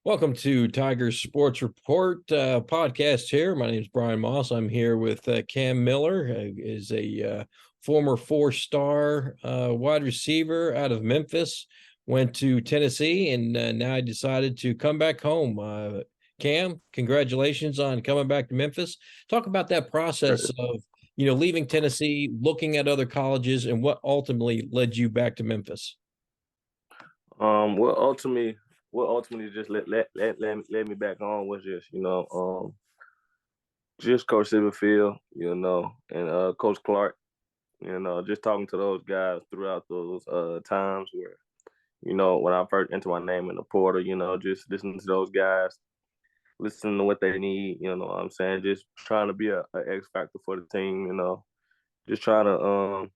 Welcome to Tiger Sports Report podcast here. My name is Brian Moss. I'm here with Cam Miller, who is a former four-star wide receiver out of Memphis, went to Tennessee, and now I decided to come back home. Cam, congratulations on coming back to Memphis. Talk about that process of, leaving Tennessee, looking at other colleges, and what ultimately led you back to Memphis. What ultimately just let me back on was just just Coach Silverfield, and Coach Clark, just talking to those guys throughout those times where when I first entered my name in the portal, just listening to those guys, listening to what they need, what I'm saying, just trying to be a X factor for the team, just trying to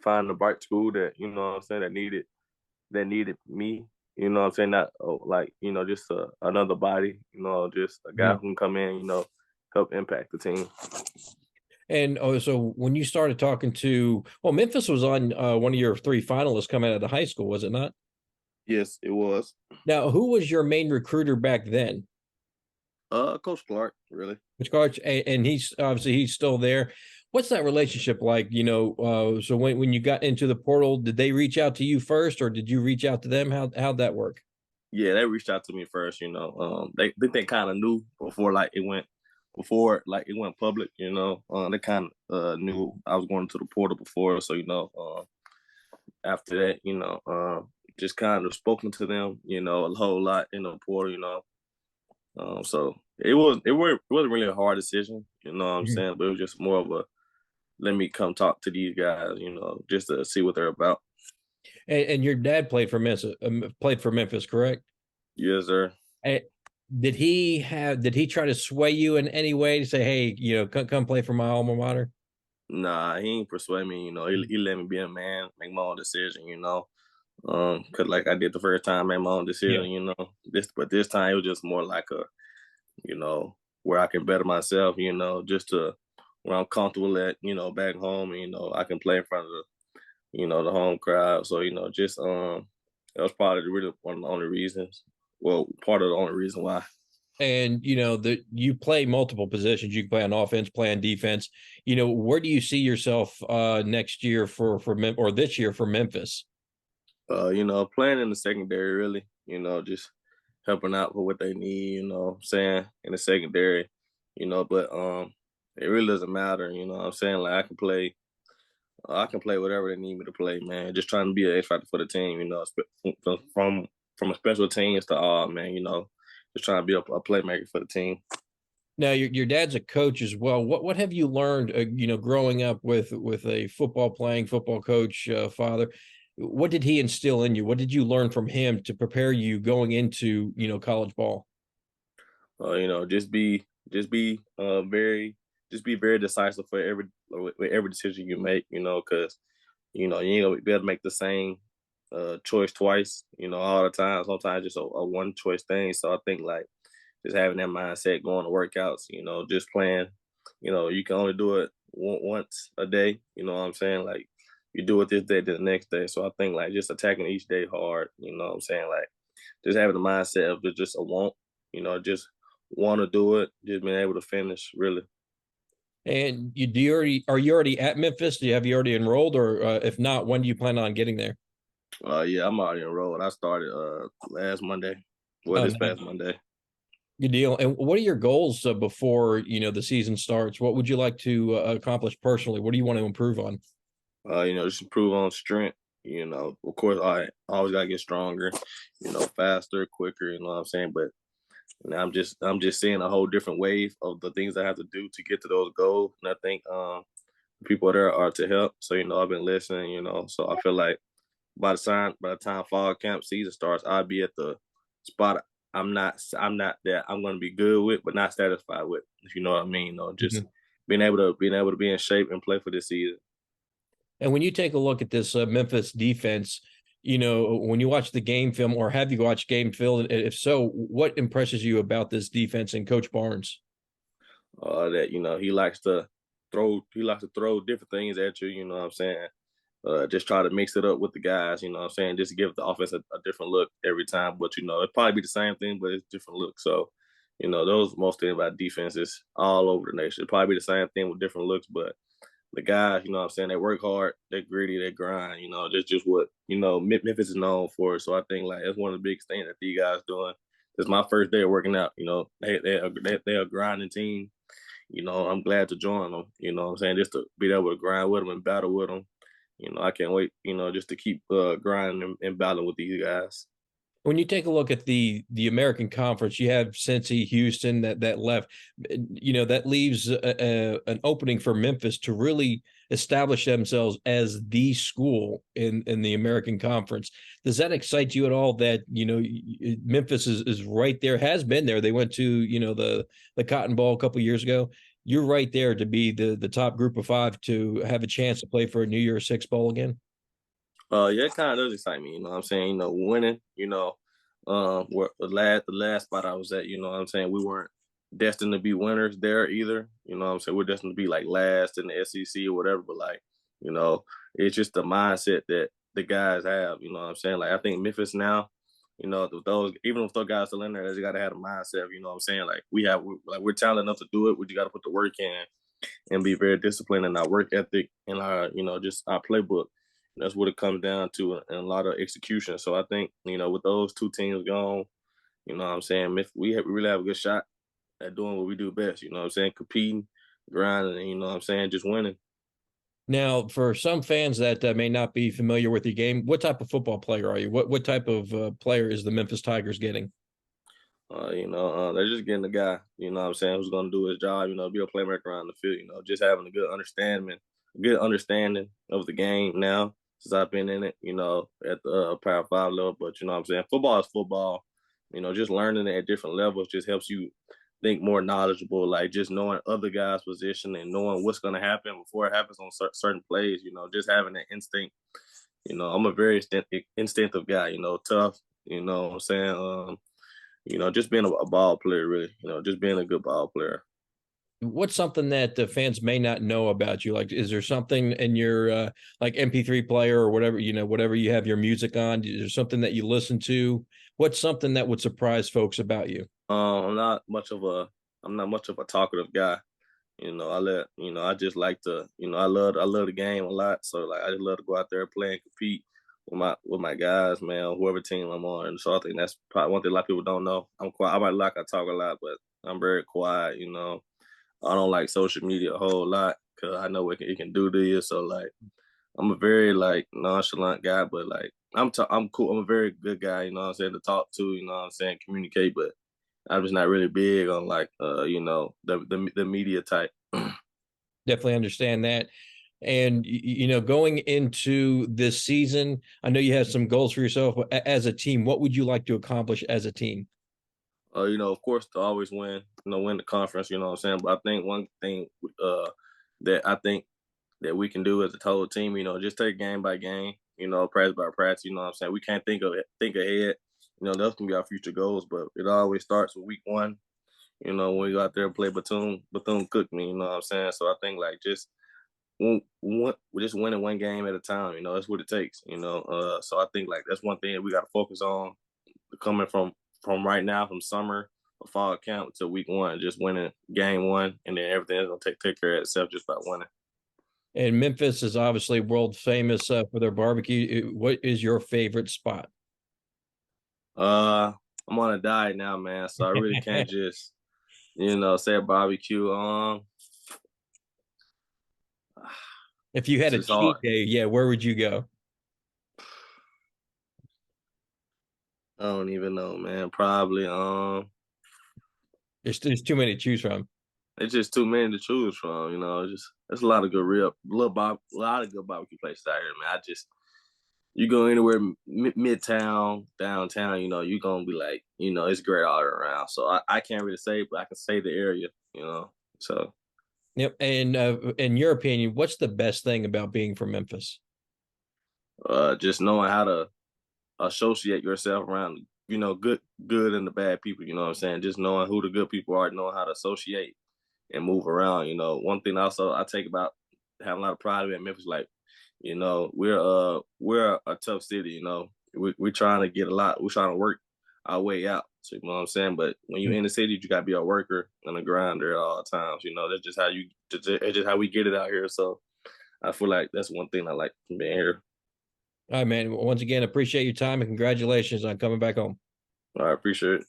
find the right school that what I'm saying that needed me. What I'm saying? Not just another body, just a guy who can come in, help impact the team. And so when you started talking to, Memphis was on one of your three finalists coming out of high school, was it not? Yes, it was. Now, who was your main recruiter back then? Coach Clark, really. Coach Clark, and he's still there. What's that relationship like? So when you got into the portal, did they reach out to you first, or did you reach out to them? How'd that work? Yeah, they reached out to me first. They kind of knew before it went public. They kind of knew I was going to the portal before. So after that, just kind of spoken to them. A whole lot in the portal. So it wasn't really a hard decision. You know what I'm saying? But it was just more of a let me come talk to these guys. Just to see what they're about. And your dad played for Memphis, correct? Yes, sir. Did he try to sway you in any way to say, hey, come play for my alma mater? Nah, he ain't persuade me. He let me be a man, make my own decision. Cause like I did the first time, make my own decision. Yeah. But this time it was just more like where I can better myself. Just to where I'm comfortable at. Back home. I can play in front of the home crowd. So just that was probably really one of the only reasons. Well, part of the only reason why. And you play multiple positions. You can play on offense, play on defense. Where do you see yourself next year or this year for Memphis? Playing in the secondary, really. Just helping out with what they need. Saying in the secondary. But it really doesn't matter. What I'm saying, like I can play whatever they need me to play, man. Just trying to be an X factor for the team. From a special teams to all, man. Just trying to be a playmaker for the team. Now, your dad's a coach as well. What have you learned, growing up with a football coach father? What did he instill in you? What did you learn from him to prepare you going into, college ball? Just be very decisive for every decision you make. Because you ain't gonna be able to make the same choice twice. All the time. Sometimes just a one choice thing. So I think like just having that mindset going to workouts. Just playing. You can only do it once a day. You know what I'm saying? Like you do it this day, then the next day. So I think like just attacking each day hard. You know what I'm saying? Like just having the mindset of just a want. Just want to do it. Just being able to finish really. And are you already at Memphis? Have you already enrolled, or if not, when do you plan on getting there? Yeah, I'm already enrolled. I started last Monday. Well, this past Monday. Good deal. And what are your goals before the season starts? What would you like to accomplish personally? What do you want to improve on? Just improve on strength. Of course, I always gotta get stronger. Faster, quicker. You know what I'm saying? But I'm just seeing a whole different wave of the things I have to do to get to those goals. And I think people there are to help. So I've been listening. So I feel like by the time fall camp season starts, I'll be at the spot I'm not that I'm gonna be good with, but not satisfied with. If you know what I mean. Just being able to be in shape and play for this season. And when you take a look at this Memphis defense, when you watch the game film, or have you watched game film? If so, what impresses you about this defense and Coach Barnes? that he likes to throw different things at you. You know what I'm saying? Just try to mix it up with the guys. You know what I'm saying? Just to give the offense a different look every time. But it probably be the same thing, but it's different look. So, those most things about defense is all over the nation. It'll probably be the same thing with different looks, but the guys, you know what I'm saying, they work hard, they're gritty, they grind, just what, Memphis is known for. So I think like that's one of the biggest things that these guys doing. It's my first day of working out, they are a grinding team. I'm glad to join them, what I'm saying, just to be able to grind with them and battle with them. I can't wait, just to keep grinding and battling with these guys. When you take a look at the American Conference, you have Cincy, Houston that left. That leaves an opening for Memphis to really establish themselves as the school in the American Conference. Does that excite you at all? That Memphis is right there, has been there. They went to the Cotton Bowl a couple years ago. You're right there to be the top group of five to have a chance to play for a New Year's Six bowl again. Yeah, it kind of does excite me. You know what I'm saying? Winning. Where the last spot I was at. You know what I'm saying? We weren't destined to be winners there either. You know what I'm saying? We're destined to be like last in the SEC or whatever. But like, you know, it's just the mindset that the guys have. You know what I'm saying? Like I think Memphis now. With those, even if those guys still in there, they got to have a mindset. You know what I'm saying? Like we're talented enough to do it. We just got to put the work in and be very disciplined in our work ethic and our, just our playbook. That's what it comes down to, and a lot of execution. So I think, with those two teams gone, what I'm saying, we really have a good shot at doing what we do best. You know what I'm saying, competing, grinding, and, what I'm saying, just winning. Now, for some fans that may not be familiar with your game, what type of football player are you? What type of player is the Memphis Tigers getting? They're just getting the guy, what I'm saying, who's going to do his job, be a playmaker around the field, just having a good understanding of the game now since I've been in it, at the Power 5 level. But, what I'm saying, football is football. Just learning it at different levels just helps you think more knowledgeable, like just knowing other guys' position and knowing what's going to happen before it happens on certain plays, just having that instinct. I'm a very instinctive guy, tough, what I'm saying. Just being a ball player, really. Just being a good ball player. What's something that the fans may not know about you? Like, is there something in your like MP3 player or whatever, whatever you have your music on? Is there something that you listen to? What's something that would surprise folks about you? I'm not much of a talkative guy. I just like to, I love the game a lot. So like, I just love to go out there and play and compete with my guys, man, whoever team I'm on. And so I think that's probably one thing a lot of people don't know. I'm quiet. I talk a lot, but I'm very quiet. I don't like social media a whole lot because I know what it can do to you. So like, I'm a very like nonchalant guy, but like I'm cool. I'm a very good guy. You know what I'm saying, to talk to. You know what I'm saying, communicate. But I'm just not really big on like the media type. Definitely understand that. And going into this season, I know you have some goals for yourself, but as a team, what would you like to accomplish as a team? Of course, to always win, win the conference. You know what I'm saying. But I think one thing that I think that we can do as a total team, just take game by game. Practice by practice. You know what I'm saying. We can't think ahead. Those can be our future goals, but it always starts with week one. When we go out there and play Bethune cook me. You know what I'm saying. So I think like we're just winning one game at a time. That's what it takes. So I think like that's one thing that we got to focus on coming from right now, from summer or fall camp to week one, just winning game one, and then everything is gonna take care of itself just by winning. And Memphis is obviously world famous for their barbecue. What is your favorite spot? I'm on a diet now, man, so I really can't just say a barbecue. If you It's had a just hard. cheat day, yeah, where would you go? I don't even know, man. Probably There's too many to choose from. it's just too many to choose from. Just there's a lot of good a lot of good barbecue places out here, man. You go anywhere midtown, downtown, you're gonna be like, it's great all around. So I can't really say, but I can say the area. So Yep. And in your opinion, what's the best thing about being from Memphis? just knowing how to associate yourself around, good and the bad people. You know what I'm saying? Just knowing who the good people are, knowing how to associate. and move around. You know, one thing also I take about having a lot of pride in Memphis, like, you know, we're a tough city. You know, we're trying to get a lot. We're trying to work our way out. So you know what I'm saying. But when you're in the city, you gotta be a worker and a grinder at all times. You know, that's just how you. It's just how we get it out here. So I feel like that's one thing I like from being here. All right, man. Once again, appreciate your time and congratulations on coming back home. I appreciate it.